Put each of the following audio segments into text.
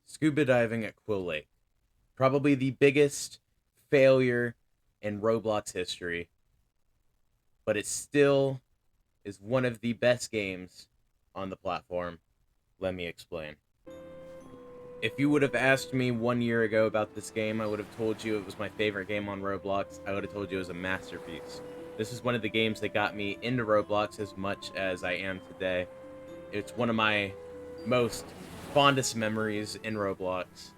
Scuba diving at Quill Lake. Probably the biggest failure in Roblox history, but it still is one of the best games on the platform. Let me explain. If you would have asked me 1 year ago about this game, I would have told you it was my favorite game on Roblox. I would have told you it was a masterpiece. This is one of the games that got me into Roblox as much as I am today. It's one of my most fondest memories in Roblox.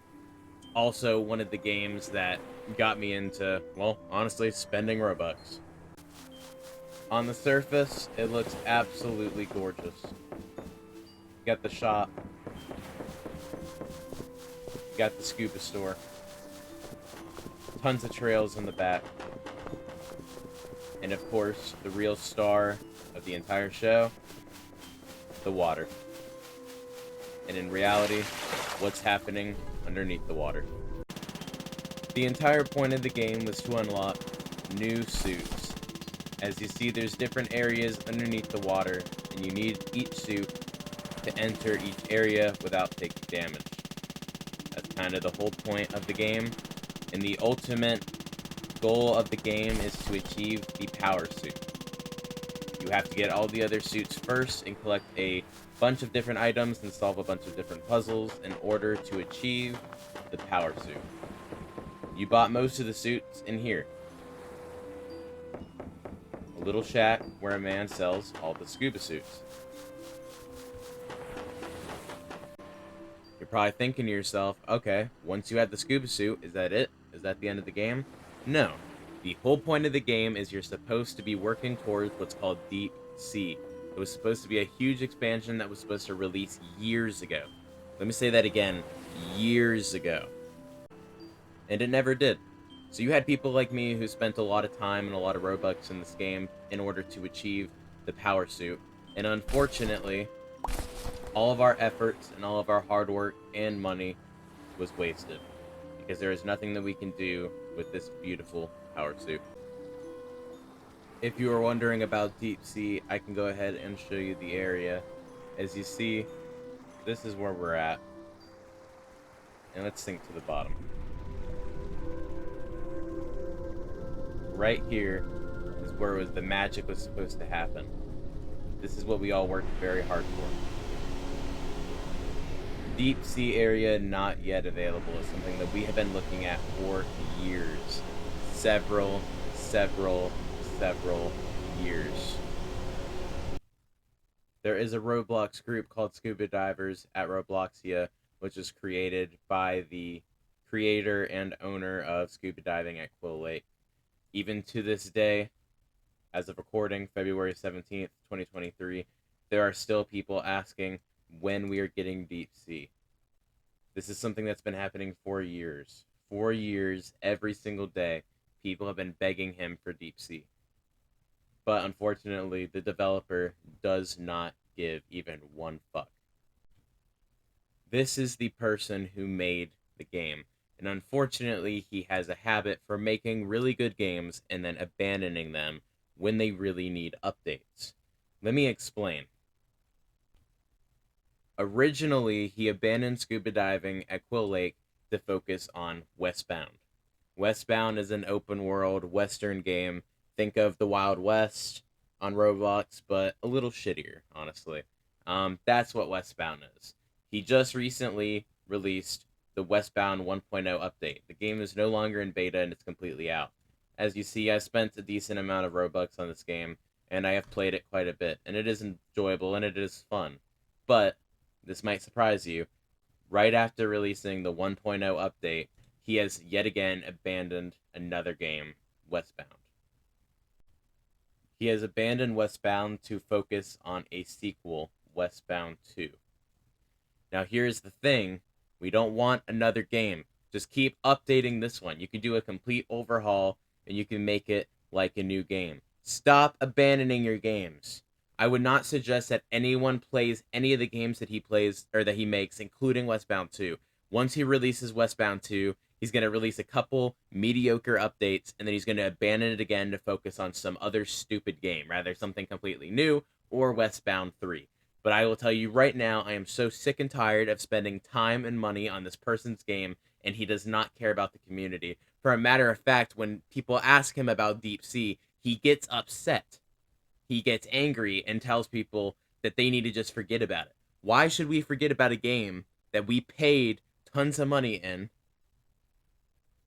Also, one of the games that got me into, well, honestly, spending Robux. On the surface, it looks absolutely gorgeous. You got the shop, you got the scuba store, tons of trails in the back, and of course, the real star of the entire show, the water. And in reality, what's happening underneath the water. The entire point of the game was to unlock new suits. As you see, there's different areas underneath the water, and you need each suit to enter each area without taking damage. That's kind of the whole point of the game, and the ultimate goal of the game is to achieve the power suit. You have to get all the other suits first and collect a bunch of different items and solve a bunch of different puzzles in order to achieve the power suit. You bought most of the suits in here. A little shack where a man sells all the scuba suits. You're probably thinking to yourself, okay, once you have the scuba suit, is that it? Is that the end of the game? No. The whole point of the game is you're supposed to be working towards what's called Deep Sea. It was supposed to be a huge expansion that was supposed to release years ago. Let me say that again, years ago. And it never did. So you had people like me who spent a lot of time and a lot of Robux in this game in order to achieve the power suit. And unfortunately, all of our efforts and all of our hard work and money was wasted. Because there is nothing that we can do with this beautiful power suit. If you are wondering about Deep Sea, I can go ahead and show you the area. As you see, this is where we're at. And let's sink to the bottom. Right here is where the magic was supposed to happen. This is what we all worked very hard for. Deep sea area not yet available is something that we have been looking at for years. Several years. There is a Roblox group called Scuba Divers at Robloxia, which was created by the creator and owner of scuba diving at Quill Lake. Even to this day, as of recording, February 17th, 2023, there are still people asking when we are getting Deep Sea. This is something that's been happening for years. 4 years, every single day, people have been begging him for Deep Sea. But unfortunately, the developer does not give even one fuck. This is the person who made the game. And unfortunately, he has a habit for making really good games and then abandoning them when they really need updates. Let me explain. Originally, he abandoned scuba diving at Quill Lake to focus on Westbound. Westbound is an open world Western game. Think of the Wild West on Roblox, but a little shittier, honestly. That's what Westbound is. He just recently released the Westbound 1.0 update. The game is no longer in beta and it's completely out. As you see, I spent a decent amount of Robux on this game, and I have played it quite a bit, and it is enjoyable and it is fun. But this might surprise you. Right after releasing the 1.0 update, he has yet again abandoned another game, Westbound. He has abandoned Westbound to focus on a sequel, Westbound 2. Now here's the thing, we don't want another game. Just keep updating this one. You can do a complete overhaul and you can make it like a new game. Stop abandoning your games. I would not suggest that anyone plays any of the games that he plays or that he makes, including Westbound 2. Once he releases Westbound 2, he's going to release a couple mediocre updates, and then he's going to abandon it again to focus on some other stupid game, rather something completely new, or Westbound 3. But I will tell you right now, I am so sick and tired of spending time and money on this person's game, and he does not care about the community. For a matter of fact, when people ask him about Deep Sea, he gets upset. He gets angry and tells people that they need to just forget about it. Why should we forget about a game that we paid tons of money in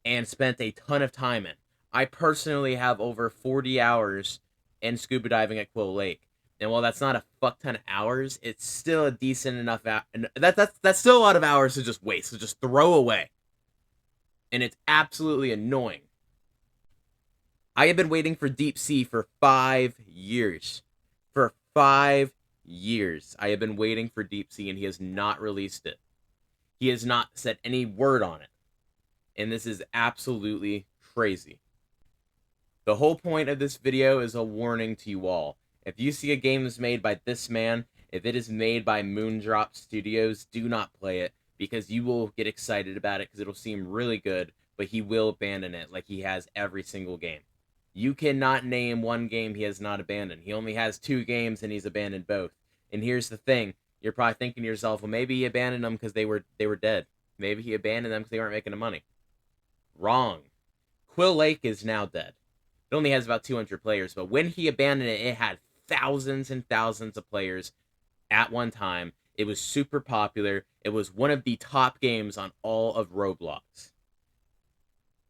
and spent a ton of time in? I personally have over 40 hours in scuba diving at Quill Lake. And while that's not a fuck ton of hours, it's still a decent enough that's still a lot of hours to just waste, to just throw away. And it's absolutely annoying. I have been waiting for Deep Sea for 5 years. For 5 years, I have been waiting for Deep Sea, and he has not released it. He has not said any word on it. And this is absolutely crazy. The whole point of this video is a warning to you all. If you see a game is made by this man, if it is made by Moondrop Studios, do not play it, because you will get excited about it because it'll seem really good, but he will abandon it like he has every single game. You cannot name one game he has not abandoned. He only has 2 games and he's abandoned both. And here's the thing. You're probably thinking to yourself, well, maybe he abandoned them because they were dead. Maybe he abandoned them because they weren't making the money. Wrong. Quill Lake is now dead. It only has about 200 players, but when he abandoned it, it had thousands and thousands of players at one time. It was super popular. It was one of the top games on all of Roblox.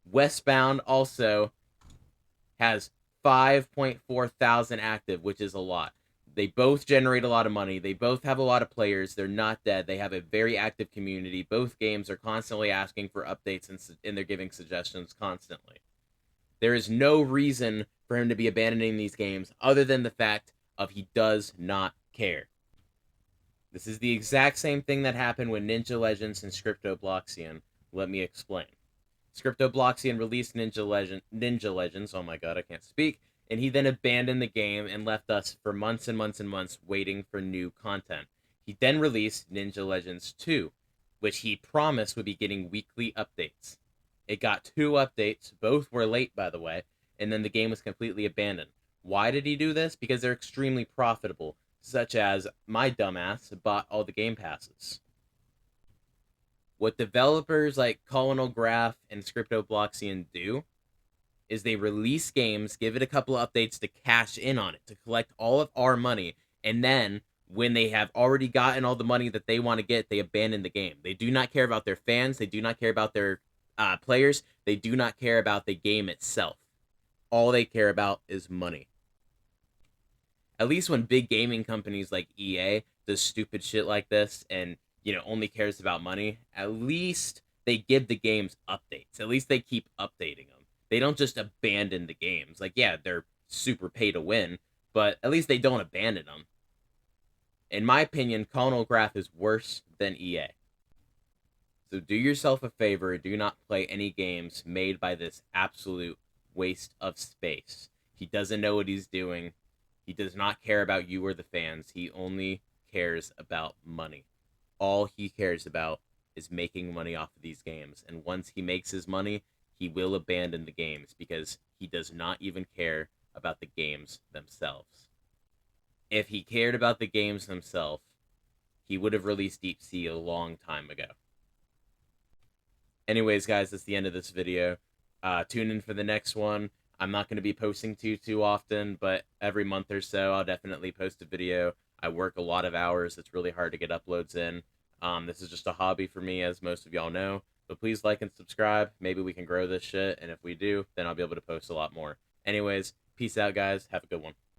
Westbound also has 5.4 thousand active, which is a lot. They both generate a lot of money. They both have a lot of players. They're not dead. They have a very active community. Both games are constantly asking for updates, and they're giving suggestions constantly. There is no reason for him to be abandoning these games other than the fact of he does not care. This is the exact same thing that happened with Ninja Legends and Scriptobloxian. Let me explain. Scriptobloxian released Ninja Legends, oh my god, I can't speak, and he then abandoned the game and left us for months and months and months waiting for new content. He then released Ninja Legends 2, which he promised would be getting weekly updates. It got 2 updates, both were late by the way, and then the game was completely abandoned. Why did he do this? Because they're extremely profitable, such as my dumbass bought all the game passes. What developers like Colonel Graph and Scriptobloxian do is they release games, give it a couple of updates to cash in on it, to collect all of our money, and then when they have already gotten all the money that they want to get, they abandon the game. They do not care about their fans. They do not care about their players. They do not care about the game itself. All they care about is money. At least when big gaming companies like EA does stupid shit like this and only cares about money, at least they give the games updates. At least they keep updating them. They don't just abandon the games. Like, yeah, they're super pay to win, but at least they don't abandon them. In my opinion, Colonel Graph is worse than EA. So do yourself a favor, do not play any games made by this absolute waste of space. He doesn't know what he's doing. He does not care about you or the fans. He only cares about money. All he cares about is making money off of these games. And once he makes his money, he will abandon the games because he does not even care about the games themselves. If he cared about the games themselves, he would have released Deep Sea a long time ago. Anyways, guys, that's the end of this video. Tune in for the next one. I'm not going to be posting too often, but every month or so, I'll definitely post a video. I work a lot of hours. It's really hard to get uploads in. This is just a hobby for me, as most of y'all know. But please like and subscribe. Maybe we can grow this shit, and if we do, then I'll be able to post a lot more. Anyways, peace out, guys. Have a good one.